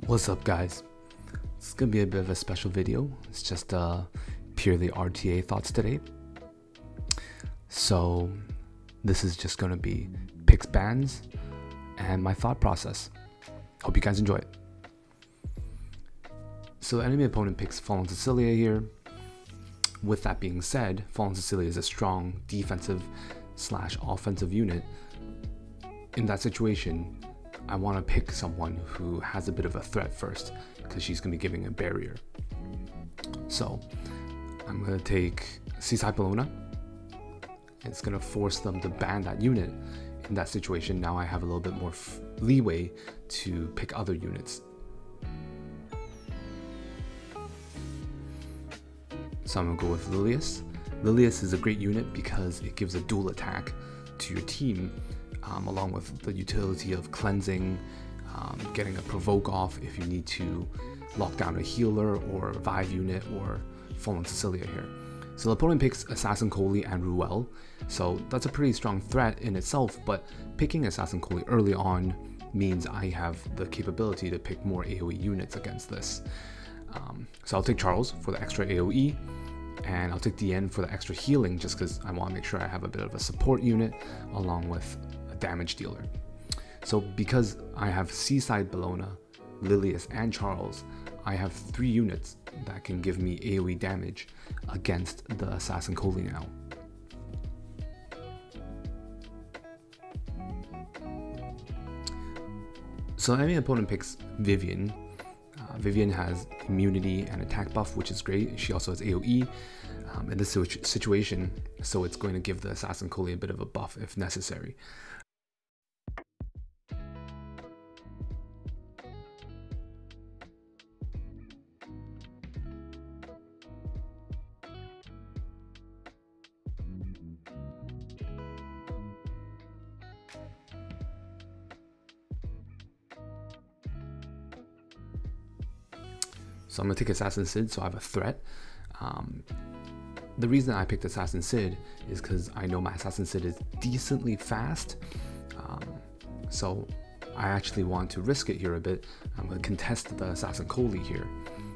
What's up, guys? It's gonna be a bit of a special video. It's just purely RTA thoughts today. So this is just gonna be picks, bans, and my thought process. Hope you guys enjoy it. So the enemy opponent picks Fallen Cecilia here. With that being said, Fallen Cecilia is a strong defensive / offensive unit. In that situation, I want to pick someone who has a bit of a threat first, because she's going to be giving a barrier. So I'm going to take Seaside Bologna. It's going to force them to ban that unit. In that situation, now I have a little bit more leeway to pick other units. So I'm going to go with Lilius. Lilius is a great unit because it gives a dual attack to your team, along with the utility of cleansing, getting a provoke off if you need to lock down a healer or Vive unit or Fallen Cecilia here. So the opponent picks Assassin Coley and Ruel, so that's a pretty strong threat in itself, but picking Assassin Coley early on means I have the capability to pick more AoE units against this. So I'll take Charles for the extra AoE, and I'll take DN for the extra healing just because I want to make sure I have a bit of a support unit along with a damage dealer. So because I have Seaside Bologna, Lilius, and Charles, I have 3 units that can give me AoE damage against the Assassin Coley now. So the enemy opponent picks Vivian. Vivian has immunity and attack buff, which is great. She also has AoE in this situation, so it's going to give the Assassin Coley a bit of a buff if necessary. So I'm going to take Assassin Sid, so I have a threat. The reason I picked Assassin Sid is because I know my Assassin Sid is decently fast. So I actually want to risk it here a bit. I'm going to contest the Assassin Coley here,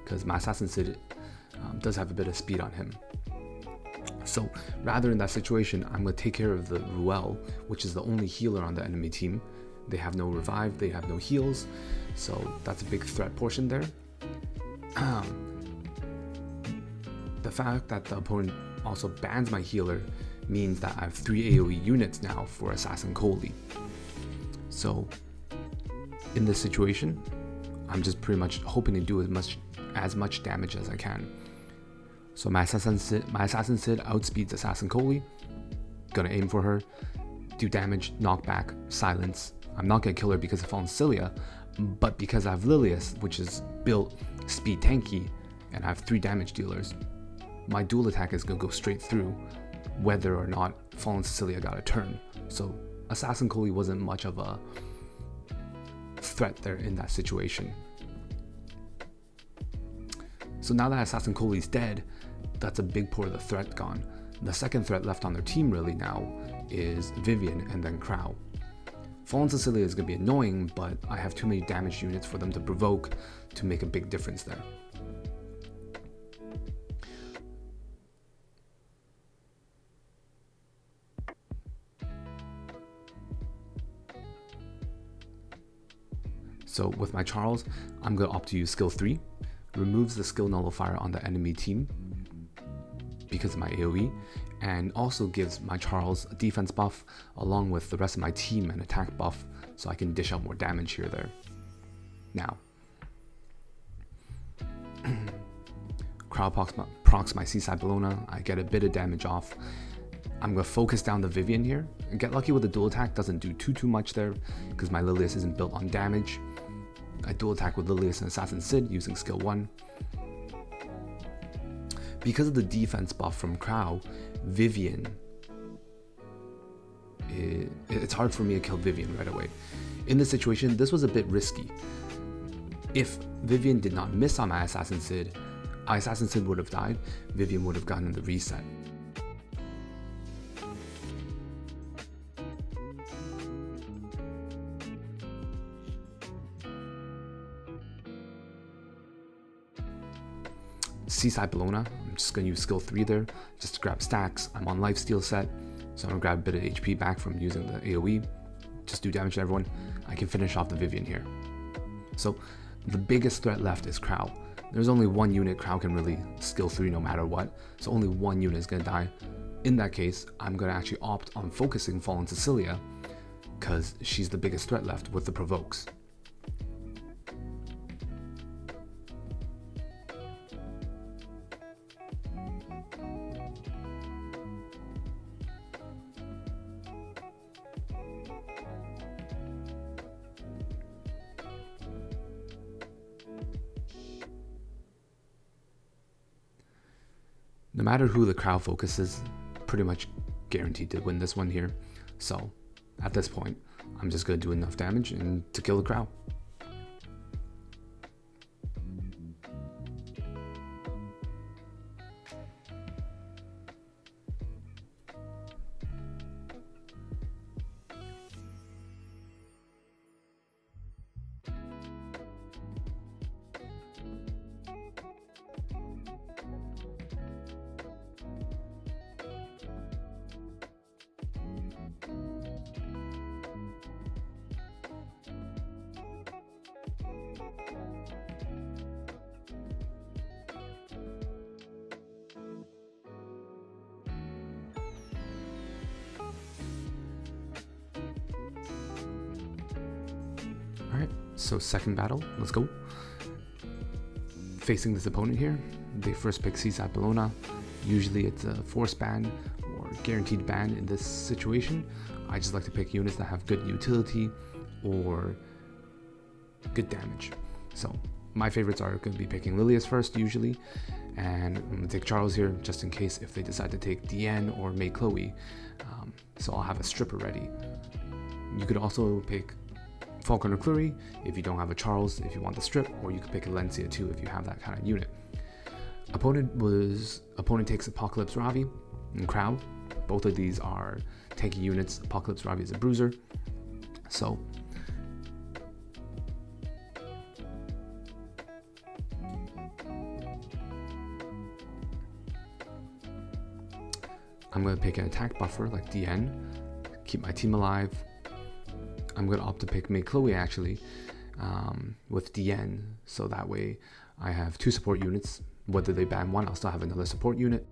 because my Assassin Sid does have a bit of speed on him. So rather in that situation, I'm going to take care of the Ruel, which is the only healer on the enemy team. They have no revive, they have no heals, so that's a big threat portion there. The fact that the opponent also bans my healer means that I have 3 AoE units now for Assassin Coley. So in this situation, I'm just pretty much hoping to do as much damage as I can. So my Assassin Sid outspeeds Assassin Coley. Gonna aim for her, do damage, knockback, silence. I'm not gonna kill her because of Fallen Cecilia, but because I have Lilius, which is built speed tanky, and I have 3 damage dealers, my dual attack is going to go straight through whether or not Fallen Cecilia got a turn. So Assassin Coley wasn't much of a threat there in that situation. So now that Assassin Coley's dead, that's a big part of the threat gone. The second threat left on their team really now is Vivian and then Crow. Fallen Cecilia is going to be annoying, but I have too many damage units for them to provoke to make a big difference there. So with my Charles, I'm going to opt to use skill 3, removes the skill nullifier on the enemy team because of my AoE, and also gives my Charles a defense buff along with the rest of my team an attack buff, so I can dish out more damage here there. Now, Crowd procs my Seaside Bologna, I get a bit of damage off. I'm going to focus down the Vivian here, and get lucky with the dual attack, doesn't do too much there, because my Lilius isn't built on damage. I dual attack with Lilius and Assassin Sid using skill 1. Because of the defense buff from Crow, Vivian, it's hard for me to kill Vivian right away. In this situation, this was a bit risky. If Vivian did not miss on my Assassin Sid would have died, Vivian would have gotten the reset. Seaside Bologna, I'm just going to use skill 3 there, just to grab stacks. I'm on lifesteal set, so I'm going to grab a bit of HP back from using the AoE. Just do damage to everyone. I can finish off the Vivian here. So the biggest threat left is Crow. There's only one unit Crow can really skill 3 no matter what, so only one unit is going to die. In that case, I'm going to actually opt on focusing Fallen Cecilia, because she's the biggest threat left with the provokes. No matter who the Crow focuses, pretty much guaranteed to win this one here. So at this point, I'm just going to do enough damage and to kill the Crow. Alright, so second battle, let's go. Facing this opponent here, they first pick Seaside Bologna. Usually it's a force ban or guaranteed ban in this situation. I just like to pick units that have good utility or good damage. So my favorites are going to be picking Lilius first usually, and I'm going to take Charles here just in case if they decide to take Deanne or May Chloe. So I'll have a stripper ready. You could also pick Falcon or Clury if you don't have a Charles, if you want the strip, or you could pick Alencia too if you have that kind of unit. Opponent takes Apocalypse Ravi and Crow. Both of these are tanky units. Apocalypse Ravi is a bruiser. So I'm going to pick an attack buffer like DN, keep my team alive. I'm going to opt to pick May Chloe actually with DN, so that way I have 2 support units. Whether they ban one, I'll still have another support unit.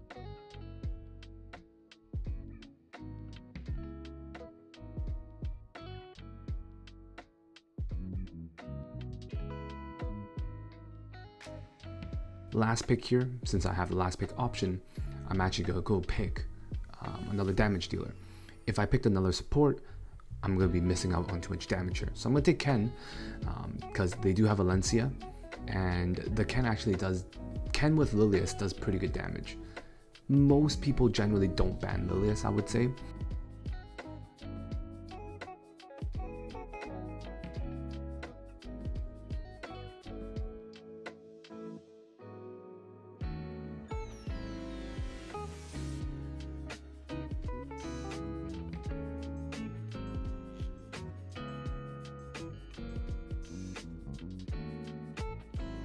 Last pick here, since I have the last pick option, I'm actually going to go pick another damage dealer. If I picked another support, I'm going to be missing out on too much damage here. So I'm going to take Ken, because they do have Alencia, and the Ken actually does, Ken with Lilius does pretty good damage. Most people generally don't ban Lilius, I would say.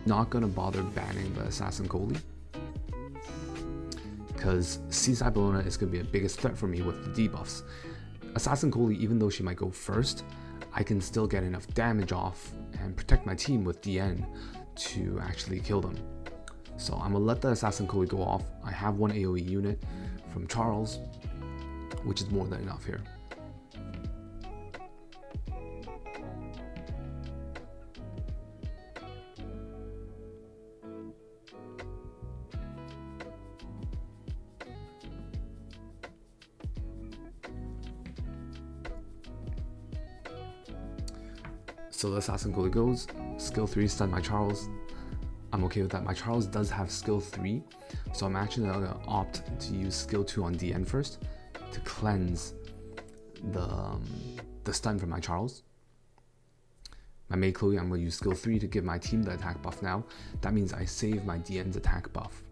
Not gonna bother banning the Assassin Coley, because Seaside Bologna is gonna be the biggest threat for me with the debuffs. Assassin Coley, even though she might go first, I can still get enough damage off and protect my team with DN to actually kill them. So I'm gonna let the Assassin Coley go off. I have 1 AoE unit from Charles, which is more than enough here. So the Assassin Coley goes, skill 3 stun my Charles. I'm okay with that. My Charles does have skill 3, so I'm actually going to opt to use skill 2 on DN first to cleanse the stun from my Charles. My May Chloe, I'm going to use skill 3 to give my team the attack buff now. That means I save my DN's attack buff.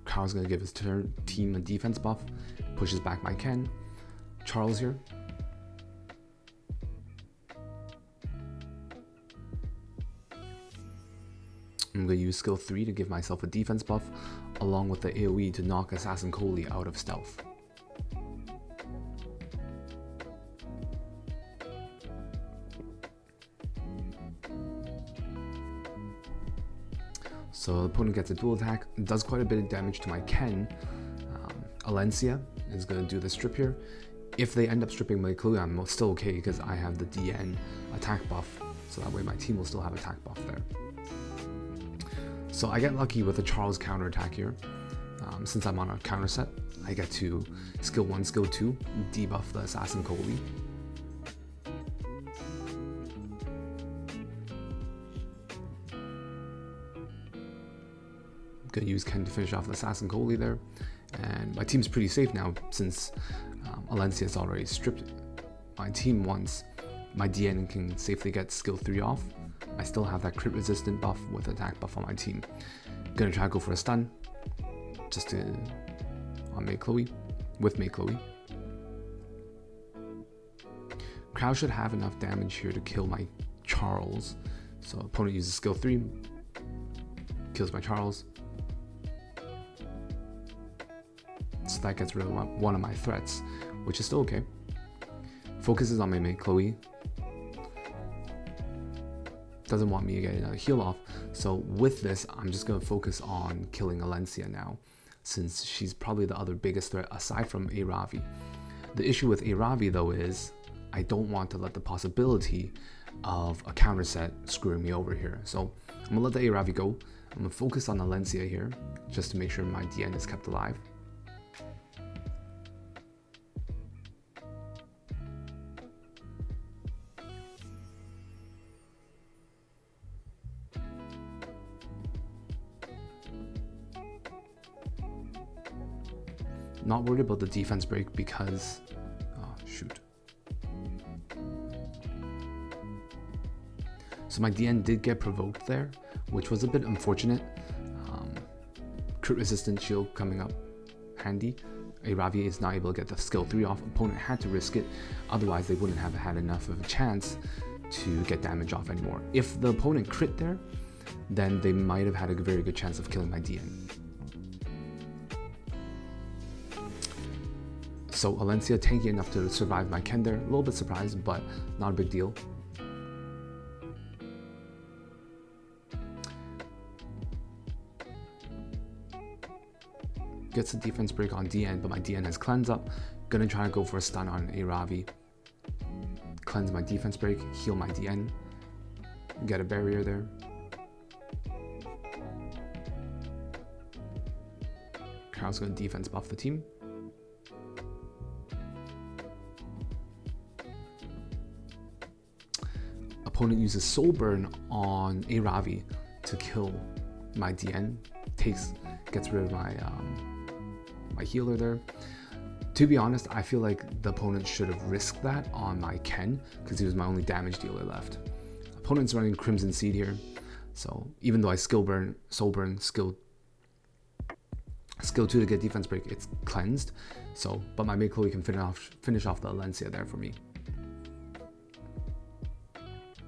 Carl's going to give his team a defense buff, pushes back my Ken. Charles here. I'm going to use skill 3 to give myself a defense buff, along with the AoE to knock Assassin Coley out of stealth. So the opponent gets a dual attack, does quite a bit of damage to my Ken. Alencia is going to do the strip here. If they end up stripping my Chloe, I'm still okay because I have the DN attack buff, so that way my team will still have attack buff there. So I get lucky with the Charles counter attack here. Since I'm on a counter set, I get to skill 1, skill 2, debuff the Assassin Coley. Gonna use Ken to finish off the Assassin Coley there, and my team's pretty safe now since Alencia has already stripped my team once. My DN can safely get skill 3 off. I still have that crit resistant buff with attack buff on my team. Gonna try to go for a stun just to on Mei Chloe with Mei Chloe. Crow should have enough damage here to kill my Charles. So opponent uses skill 3, kills my Charles. So that gets rid of one of my threats, which is still okay. Focuses on my Mei Chloe. Doesn't want me to get a heal off. So with this, I'm just going to focus on killing Alencia now, since she's probably the other biggest threat aside from A Ravi. The issue with A Ravi though is I don't want to let the possibility of a counter set screwing me over here. So I'm going to let the A Ravi go. I'm going to focus on Alencia here just to make sure my DN is kept alive. Not worried about the defense break because, oh shoot. So my DN did get provoked there, which was a bit unfortunate. Crit resistant shield coming up handy. A Ravi is not able to get the skill 3 off. Opponent had to risk it, otherwise they wouldn't have had enough of a chance to get damage off anymore. If the opponent crit there, then they might have had a very good chance of killing my DN. So Alencia tanky enough to survive my Ken there. A little bit surprised, but not a big deal. Gets a defense break on DN, but my DN has cleanse up. Gonna try to go for a stun on A Ravi. Cleanse my defense break, heal my DN. Get a barrier there. Crowd's gonna defense buff the team. Opponent uses Soul Burn on A Ravi to kill my DN. Gets rid of my my healer there. To be honest, I feel like the opponent should have risked that on my Ken because he was my only damage dealer left. Opponent's running Crimson Seed here, so even though I Soul Burn, skill 2 to get defense break, it's cleansed. So, but my Mei Chloe can finish off the Alencia there for me.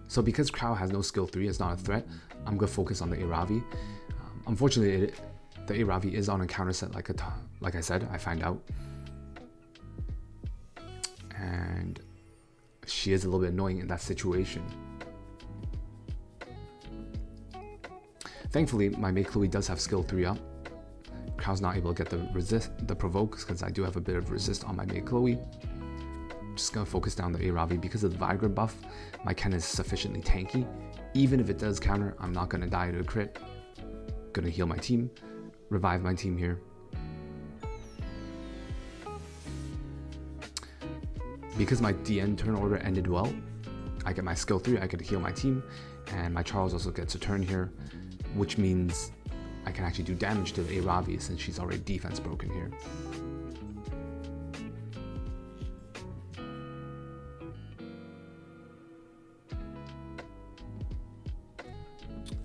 So because Crow has no skill 3, it's not a threat, I'm going to focus on the A Ravi. Unfortunately, the A Ravi is on a counter set like I said, I find out. And she is a little bit annoying in that situation. Thankfully, my Mei Chloe does have skill 3 up. Crow's not able to get the provoke because I do have a bit of resist on my Mei Chloe. Just gonna focus down the A Ravi because of the Vigrant buff. My Ken is sufficiently tanky. Even if it does counter, I'm not gonna die to a crit. Gonna heal my team, revive my team here. Because my DN turn order ended well, I get my skill 3, I could heal my team, and my Charles also gets a turn here, which means I can actually do damage to the A Ravi since she's already defense broken here.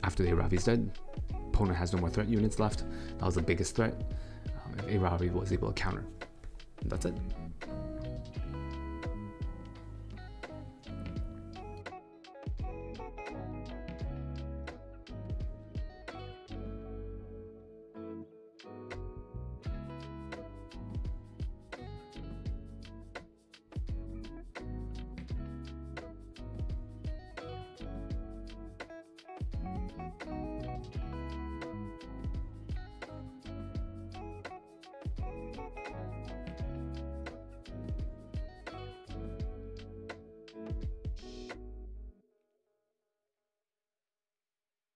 After the A Ravi is dead, opponent has no more threat units left. That was the biggest threat. If A Ravi was able to counter. And that's it.